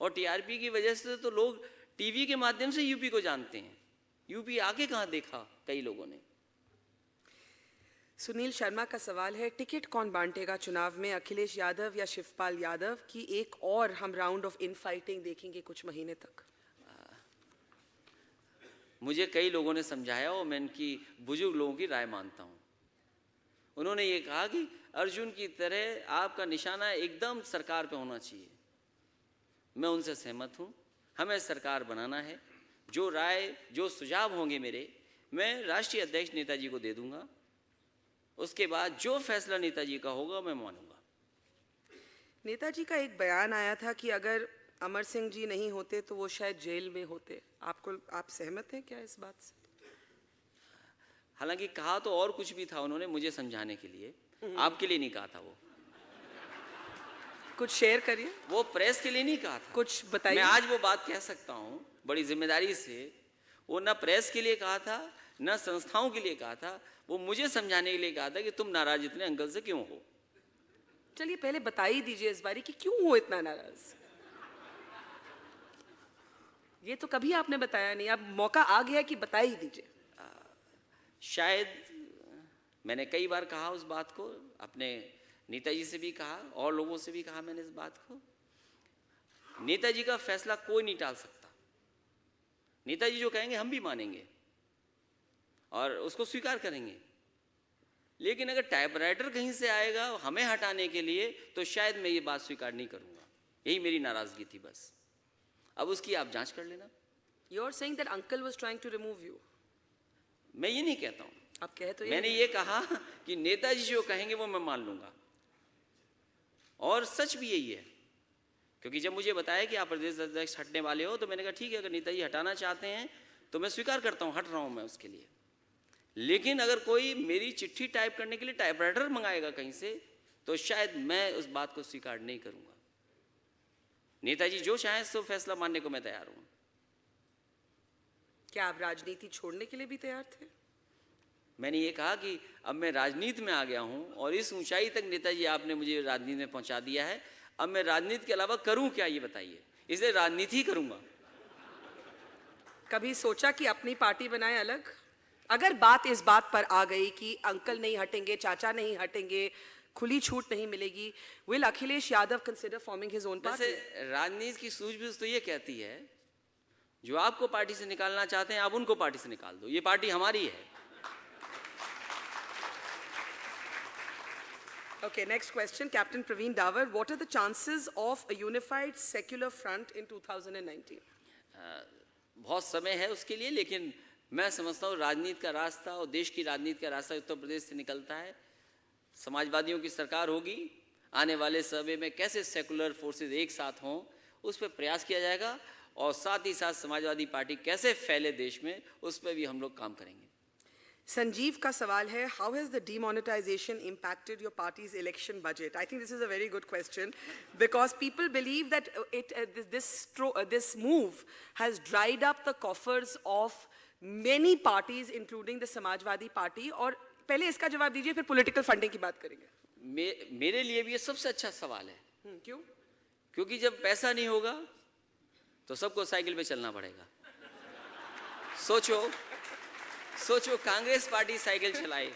और टीआरपी की वजह से तो लोग टीवी के माध्यम से यूपी को जानते हैं। यूपी आके कहां देखा कई लोगों ने। सुनील शर्मा का सवाल है, टिकट कौन बांटेगा चुनाव में, अखिलेश यादव या शिवपाल यादव की एक और हम राउंड ऑफ इनफाइटिंग देखेंगे कुछ महीने तक? मुझे कई लोगों ने समझाया और मैं इनकी बुजुर्ग लोगों की राय मानता हूं। उन्होंने ये कहा कि अर्जुन की तरह आपका निशाना एकदम सरकार पे होना चाहिए। मैं उनसे सहमत हूं। हमें सरकार बनाना है। जो राय जो सुझाव होंगे मेरे, मैं राष्ट्रीय अध्यक्ष नेताजी को दे दूंगा। उसके बाद जो फैसला नेताजी का होगा मैं मानूंगा। नेताजी का एक बयान आया था कि अगर अमर सिंह जी नहीं होते तो वो शायद जेल में होते। आप सहमत हैं क्या इस बात से? हालांकि कहा तो और कुछ भी था उन्होंने मुझे समझाने के लिए, आपके लिए नहीं कहा था। वो कुछ शेयर करिए। वो प्रेस के लिए नहीं कहा था, कुछ बताइए। मैं आज वो बात कह सकता हूं बड़ी जिम्मेदारी से। वो ना प्रेस के लिए कहा था, ना संस्थाओं के लिए कहा था। वो मुझे समझाने के लिए कहा था कि तुम नाराज इतने अंकल से क्यों हो। चलिए पहले बता ही दीजिए इस बारी कि क्यों हो इतना नाराज। ये तो कभी आपने बताया नहीं, अब मौका आ गया कि बता ही दीजिए। शायद मैंने कई बार कहा उस बात को, अपने नेताजी से भी कहा और लोगों से भी कहा मैंने इस बात को। नेताजी का फैसला कोई नहीं टाल सकता। नेताजी जो कहेंगे हम भी मानेंगे और उसको स्वीकार करेंगे। लेकिन अगर टाइपराइटर कहीं से आएगा हमें हटाने के लिए, तो शायद मैं ये बात स्वीकार नहीं करूंगा। यही मेरी नाराजगी थी बस। अब उसकी आप जांच कर लेना। You are saying that uncle was trying to remove you. मैं ये नहीं कहता हूं। आप कहे तो मैंने ये कहा कि नेताजी जो कहेंगे वो मैं मान लूंगा, और सच भी यही है। क्योंकि जब मुझे बताया कि आप प्रदेश अध्यक्ष हटने वाले हो, तो मैंने कहा ठीक है, अगर नेताजी हटाना चाहते हैं तो मैं स्वीकार करता हूं, हट रहा हूं मैं उसके लिए। लेकिन अगर कोई मेरी चिट्ठी टाइप करने के लिए टाइपराइटर मंगाएगा कहीं से, तो शायद मैं उस बात को स्वीकार नहीं करूंगा। नेताजी जो चाहे सो फैसला मानने को मैं तैयार हूं। क्या आप राजनीति छोड़ने के लिए भी तैयार थे? मैंने ये कहा कि अब मैं राजनीति में आ गया हूं और इस ऊंचाई तक नेताजी आपने मुझे राजनीति में पहुंचा दिया है। अब मैं राजनीति के अलावा करूं क्या ये बताइए। इसलिए राजनीति ही करूंगा। कभी सोचा कि अपनी पार्टी बनाए अलग? अगर बात इस बात पर आ गई कि अंकल नहीं हटेंगे, चाचा नहीं हटेंगे, खुली छूट नहीं मिलेगी, will Akhilesh Yadav consider forming his own party? वैसे राजनीति की सूझबूझ तो ये कहती है, जो आपको पार्टी से निकालना चाहते हैं आप उनको पार्टी से निकाल दो। ये पार्टी हमारी है। Okay, next question, Captain Praveen Dawar. What are the chances of a unified secular front in 2019? बहुत समय है उसके लिए, लेकिन मैं समझता हूँ राजनीति का रास्ता और देश की राजनीति का रास्ता उत्तर प्रदेश से निकलता है। समाजवादियों की सरकार होगी। आने वाले सर्वे में कैसे सेकुलर फोर्सेस एक साथ हों उस पर प्रयास किया जाएगा, और साथ ही साथ समाजवादी पार्टी कैसे फैले देश में, उस पर भी हम लोग काम करेंगे। संजीव का सवाल है, how has the demonetization impacted your party's election budget? I think this is a very good question because people believe that this move has dried up the coffers of many parties, including the Samajwadi Party. और पहले इसका जवाब दीजिए, फिर political funding की बात करेंगे. मेरे लिए भी ये सबसे अच्छा सवाल है. क्यों? क्योंकि जब पैसा नहीं होगा तो सबको साइकिल पे चलना पड़ेगा. सोचो कांग्रेस पार्टी साइकिल चलाए,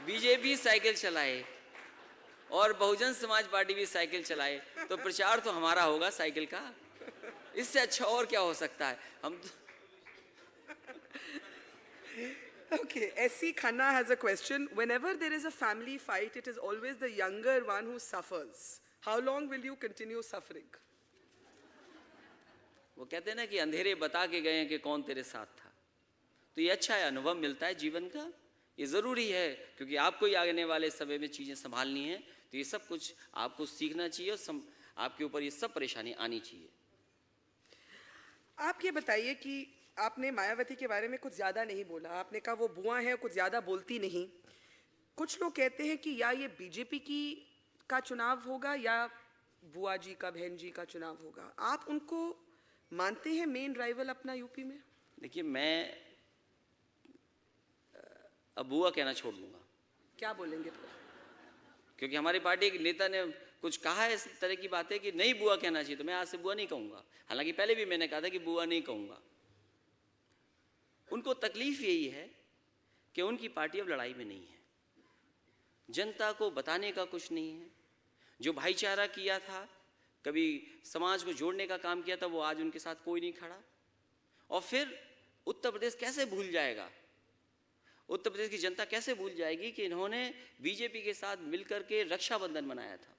बीजेपी साइकिल चलाए और बहुजन समाज पार्टी भी साइकिल चलाए, तो प्रचार तो हमारा होगा साइकिल का. इससे अच्छा और क्या हो सकता है. हम Okay, S.C. Khanna has a question. Whenever there is a family fight, it is always the younger one who suffers. How long will you continue suffering? वो कहते हैं ना कि अंधेरे बता के गए हैं कि कौन तेरे साथ था. तो ये अच्छा है, अनुभव मिलता है जीवन का. ये ज़रूरी है क्योंकि आपको ही आने वाले समय में चीज़ें संभालनी है. तो ये सब कुछ आपको सीखना चाहिए और आपके ऊपर ये सब परेशानी आनी चाहिए. आप ये बताइए कि आपने मायावती के बारे में कुछ ज़्यादा नहीं बोला. आपने कहा वो बुआ है, कुछ ज़्यादा बोलती नहीं. कुछ लोग कहते हैं कि या ये बीजेपी का चुनाव होगा या बुआ जी का, बहन जी का चुनाव होगा. आप उनको मानते हैं मेन राइवल अपना यूपी में? देखिए, मैं अब बुआ कहना छोड़ दूंगा. क्या बोलेंगे तो? क्योंकि हमारी पार्टी के नेता ने कुछ कहा है इस तरह की बातें कि नहीं बुआ कहना चाहिए, तो मैं आज से बुआ नहीं कहूंगा. हालांकि पहले भी मैंने कहा था कि बुआ नहीं कहूंगा. उनको तकलीफ यही है कि उनकी पार्टी अब लड़ाई में नहीं है. जनता को बताने का कुछ नहीं है. जो भाईचारा किया था, कभी समाज को जोड़ने का काम किया था, वो आज उनके साथ कोई नहीं खड़ा. और फिर उत्तर प्रदेश कैसे भूल जाएगा, उत्तर प्रदेश की जनता कैसे भूल जाएगी कि इन्होंने बीजेपी के साथ मिलकर के रक्षाबंधन मनाया था.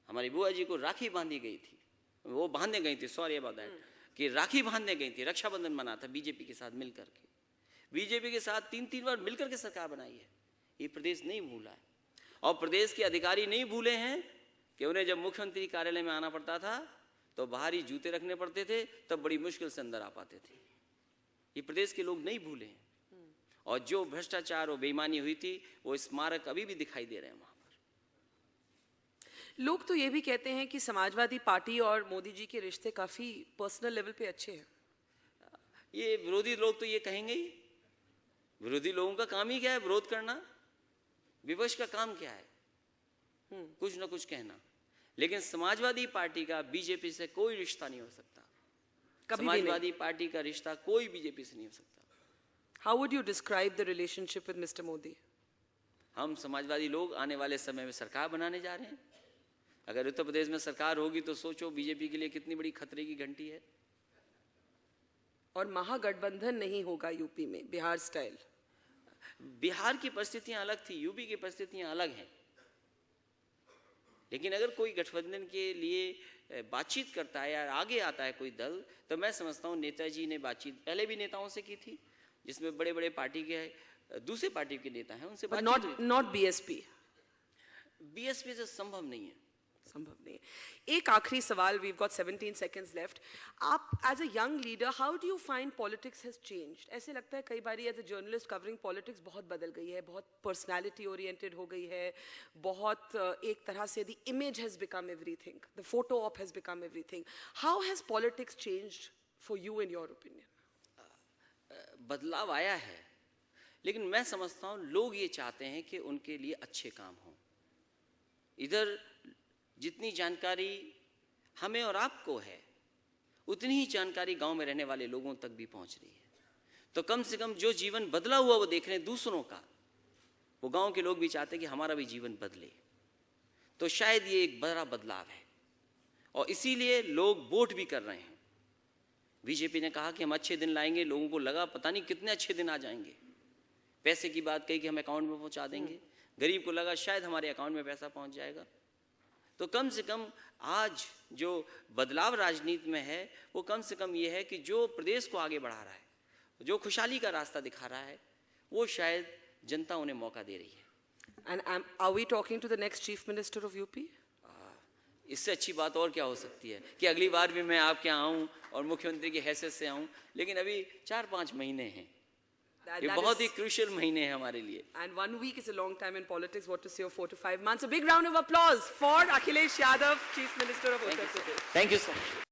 हमारी बुआ जी को राखी बांधी गई थी, वो बांधने गई थी, सॉरी अबाउट दैट, कि राखी बांधने गई थी, रक्षाबंधन मना था बीजेपी के साथ मिलकर के. बीजेपी के साथ 3-3 बार मिलकर के सरकार बनाई है. ये प्रदेश नहीं भूला है. और प्रदेश के अधिकारी नहीं भूले हैं कि उन्हें जब मुख्यमंत्री कार्यालय में आना पड़ता था तो बाहरी जूते रखने पड़ते थे, तब बड़ी मुश्किल से अंदर आ पाते थे. ये प्रदेश के लोग नहीं भूले हैं. और जो भ्रष्टाचार और बेईमानी हुई थी, वो स्मारक अभी भी दिखाई दे रहे हैं वहां पर. लोग तो ये भी कहते हैं कि समाजवादी पार्टी और मोदी जी के रिश्ते काफी पर्सनल लेवल पे अच्छे हैं. ये विरोधी लोग तो ये कहेंगे ही. विरोधी लोगों का काम ही क्या है? विरोध करना. विपक्ष का काम क्या है? कुछ ना कुछ कहना. लेकिन समाजवादी पार्टी का बीजेपी से कोई रिश्ता नहीं हो सकता. समाजवादी पार्टी का रिश्ता कोई बीजेपी से नहीं हो सकता. How would you describe the relationship with Mr. Modi? हम समाजवादी लोग आने वाले समय में सरकार बनाने जा रहे हैं. अगर उत्तर प्रदेश में सरकार होगी तो सोचो बीजेपी के लिए कितनी बड़ी खतरे की घंटी है. और महागठबंधन नहीं होगा यूपी में, बिहार स्टाइल. बिहार की परिस्थितियां अलग थी, यूपी की परिस्थितियां अलग हैं. लेकिन अगर कोई गठबंधन के लिए बातचीत करता है या आगे आता है कोई दल, तो मैं समझता हूँ नेताजी ने बातचीत पहले भी नेताओं से की थी, जिसमें बड़े बड़े पार्टी के दूसरे पार्टी के नेता हैं, उनसे बातचीत. Not BSP. बीएसपी से संभव नहीं है. संभव नहीं है. एक आखिरी सवाल, we've got 17 seconds left. आप as a young leader, how do you find politics has changed? ऐसे लगता है कई बारी as a journalist covering politics बहुत बदल गई है, बहुत personality oriented हो गई है, बहुत एक तरह से the image has become everything, the photo op has become everything. How has politics changed for you in your opinion? बदलाव आया है, लेकिन मैं समझता हूँ लोग ये चाहते हैं कि उनके लिए अच्छे काम हों. इधर जितनी जानकारी हमें और आपको है, उतनी ही जानकारी गांव में रहने वाले लोगों तक भी पहुंच रही है. तो कम से कम जो जीवन बदला हुआ वो देख रहे हैं दूसरों का, वो गांव के लोग भी चाहते हैं कि हमारा भी जीवन बदले. तो शायद ये एक बड़ा बदलाव है और इसीलिए लोग वोट भी कर रहे हैं. बीजेपी ने कहा कि हम अच्छे दिन लाएंगे, लोगों को लगा पता नहीं कितने अच्छे दिन आ जाएंगे. पैसे की बात कही कि हम अकाउंट में पहुंचा देंगे. गरीब को लगा शायद हमारे अकाउंट में पैसा पहुंच जाएगा. तो कम से कम आज जो बदलाव राजनीति में है, वो कम से कम ये है कि जो प्रदेश को आगे बढ़ा रहा है, जो खुशहाली का रास्ता दिखा रहा है, वो शायद जनता उन्हें मौका दे रही है. And are we talking to the next chief minister of UP? इससे अच्छी बात और क्या हो सकती है कि अगली बार भी मैं आपके यहाँ आऊँ और मुख्यमंत्री की हैसियत से आऊँ. लेकिन अभी 4-5 महीने हैं, ये that बहुत ही is- क्रूशियल महीने हैं हमारे लिए. And 1 week is a long time in politics. What to say of 4 to 5 months? A big round of applause for Akhilesh Yadav, Chief Minister of Uttar Pradesh. Thank you so much.